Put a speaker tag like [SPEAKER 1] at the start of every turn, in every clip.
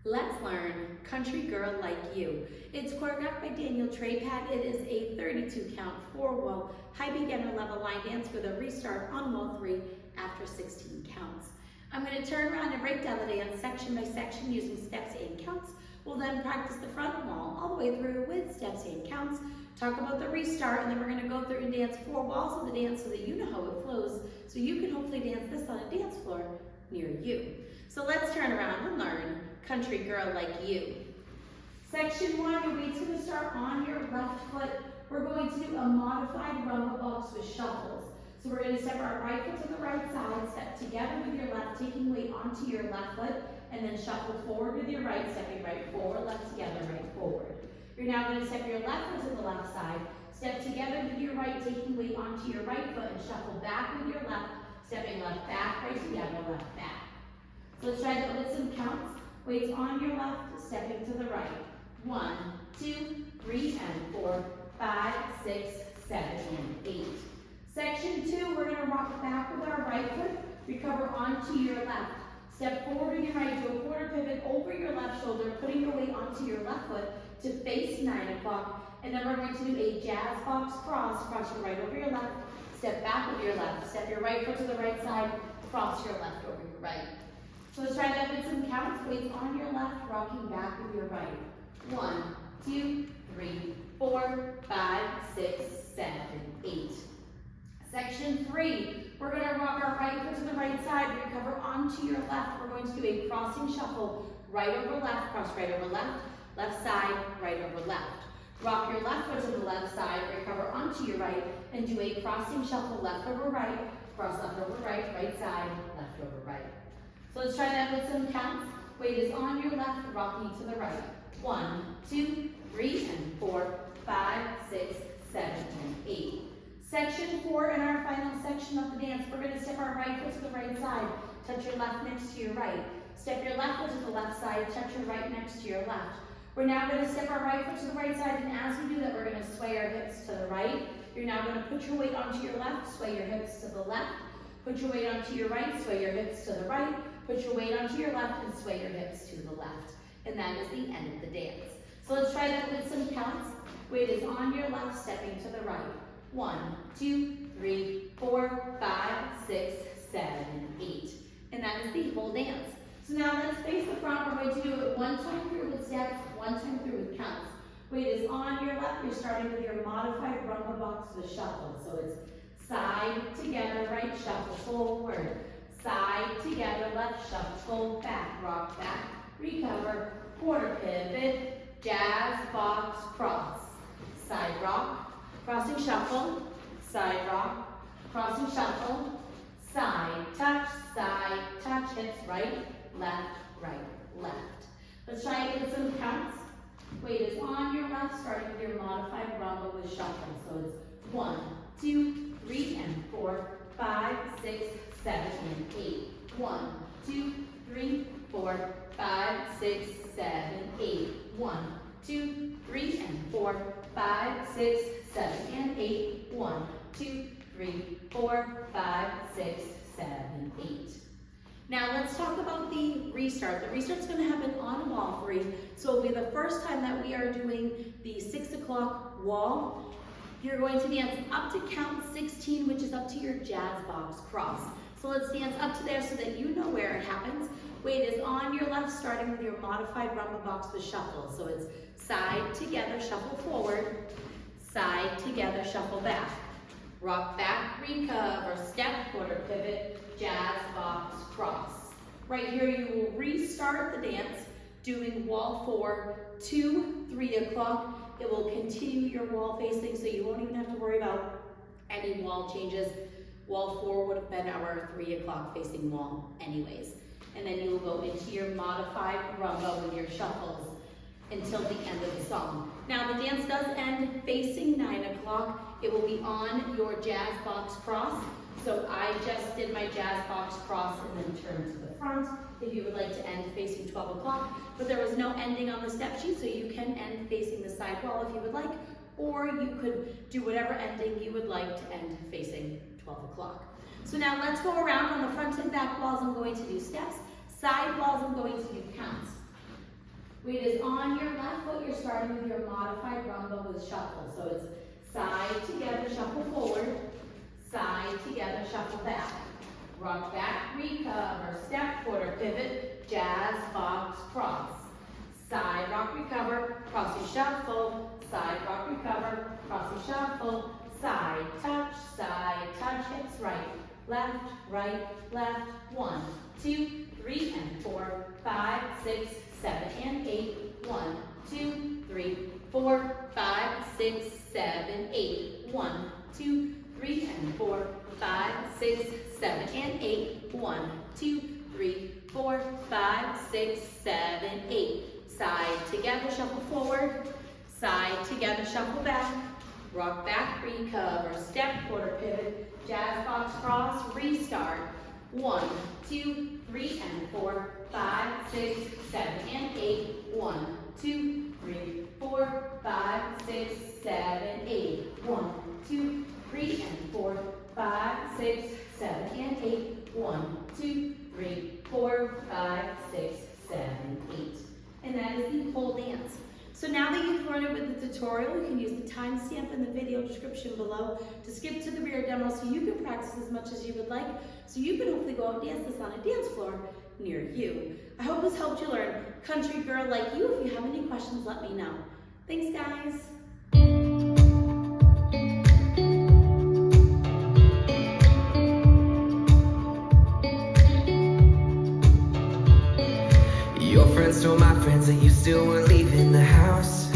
[SPEAKER 1] Let's learn Country Girl Like You. It's choreographed by Daniel Trepat. It is a 32 count, 4-wall, high beginner level line dance with a restart on wall 3 after 16 counts. I'm going to turn around and break down the dance section by section using steps and counts. We'll then practice the front wall all the way through with steps and counts, talk about the restart, and then we're going to go through and dance 4 walls of the dance so that you know how it flows, so you can hopefully dance this on a dance floor near you. So let's turn around and learn Country Girl Like You. Section 1, your weight's going to start on your left foot. We're going to do a modified rumba box with shuffles. So we're going to step our right foot to the right side, step together with your left, taking weight onto your left foot, and then shuffle forward with your right, stepping right forward, left together, right forward. You're now going to step your left foot to the left side, step together with your right, taking weight onto your right foot, and shuffle back with your left, stepping left back, right together, left back. So let's try that with some counts. Weights on your left, stepping to the right. 1, 2, 3, and 4, 5, 6, 7, and 8. Section 2, we're going to rock back with our right foot, recover onto your left. Step forward with your right, do a quarter pivot over your left shoulder, putting your weight onto your left foot to face 9 o'clock. And then we're going to do a jazz box cross your right over your left, step back with your left, step your right foot to the right side, cross your left over your right. So let's try that with some counts. Weights on your left, rocking back with your right. 1, 2, 3, 4, 5, 6, 7, 8. Section 3, we're going to rock our right foot to the right side, recover onto your left. We're going to do a crossing shuffle, right over left, cross right over left, left side, right over left. Rock your left foot to the left side, recover onto your right, and do a crossing shuffle, left over right, cross left over right, right side, left over right. So let's try that with some counts. Weight is on your left, rocking to the right. 1, 2, 3, and 4, 5, 6, 7, and 8. Section 4, in our final section of the dance, we're going to step our right foot to the right side, touch your left next to your right. Step your left foot to the left side, touch your right next to your left. We're now going to step our right foot to the right side, and as we do that, we're going to sway our hips to the right. You're now going to put your weight onto your left, sway your hips to the left. Put your weight onto your right, sway your hips to the right. Put your weight onto your left and sway your hips to the left. And that is the end of the dance. So let's try that with some counts. Weight is on your left, stepping to the right. 1, 2, 3, 4, 5, 6, 7, and 8. And that is the whole dance. So now let's face the front. We're going to do it 1 time through with steps, 1 time through with counts. Weight is on your left. You're starting with your modified rumba box with shuffle. So it's side, together, right, shuffle, forward. Side, together, left, shuffle, back, rock, back, recover, quarter pivot, jazz, box, cross. Side rock, crossing shuffle, side rock, crossing shuffle, side, touch, hips, right, left, left. Let's try it with some counts. Weight is on your left, starting with your modified rumba with shuffle. So it's 1, 2, 3, and 4, 5, 6, 7, and 8. 1, 2, 3, 4, 5, 6, 7, 8. 1, 2, 3, and 4, 5, 6, 7, and 8. 1, 2, 3, 4, 5, 6, 7, 8. Now let's talk about the restart. The restart's going to happen on wall 3, so it'll be the first time that we are doing the 6 o'clock wall. You're going to dance up to count 16, which is up to your jazz box cross. So let's dance up to there so that you know where it happens. Weight is on your left, starting with your modified rumba box with shuffle. So it's side, together, shuffle forward, side, together, shuffle back. Rock back, recover, step, quarter pivot, jazz box cross. Right here you will restart the dance doing wall 4 to 3 o'clock. It will continue your wall facing, so you won't even have to worry about any wall changes. Wall 4 would have been our 3 o'clock facing wall anyways. And then you will go into your modified rumba with your shuffles until the end of the song. Now the dance does end facing 9 o'clock. It will be on your jazz box cross. So I just did my jazz box cross and then turned to the front. If you would like to end facing 12 o'clock, but there was no ending on the step sheet, so you can end facing the side wall if you would like, or you could do whatever ending you would like to end facing 12 o'clock. So now let's go around on the front and back walls. I'm going to do steps. Side walls, I'm going to do counts. Weight is on your left foot. You're starting with your modified rumba with shuffle. So it's side together, shuffle forward, side together, shuffle back. Rock back, recover, step, quarter pivot, jazz, box, cross. Side rock, recover, cross your shuffle, side rock, recover, cross your shuffle, side touch, hips right, left, 1, 2, 3, and 4, 5, 6, 7, and 8, 1, 2, 3, 4, 5, 6, 7, 8, 1, 2, 3, and 4, 5, 6, 7, and 8, 1, 2, 3, 4, 5, 6, 7, 8. Side together, shuffle forward, side together, shuffle back, rock back, recover, step, quarter pivot, jazz box cross, restart. 1, 2, 3, and 4, 5, 6, 7, and 8. 1, 2, 3, 4, 5, 6, 7, 8. 1, 2, 3, and 4, 5, 6, 7, and 8. 1, 2, 3, 4, 5, 6, 7, 8. And that is the whole dance. So now that you've learned it with the tutorial, you can use the timestamp in the video description below to skip to the rear demo so you can practice as much as you would like, so you can hopefully go out and dance this on a dance floor near you. I hope this helped you learn Country Girl Like You. If you have any questions, let me know. Thanks, guys.
[SPEAKER 2] Your friends told my friends that you still weren't leaving the house.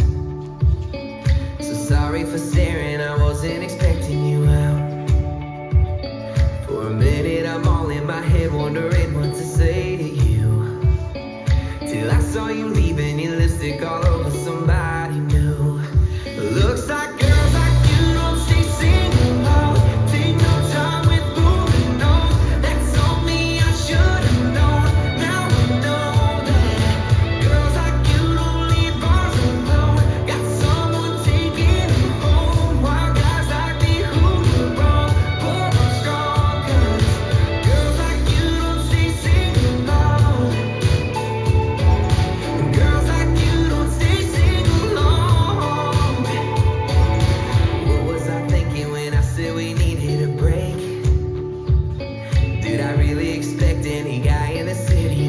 [SPEAKER 2] So sorry for staring, I wasn't expecting you out. For a minute I'm all in my head wondering what to say to you, till I saw you leaving your lipstick all over somebody new. Looks like girls like you don't stay single long. Take no time with moving on. That's on me, I should have known. Now I know. Did I really expect any guy in the city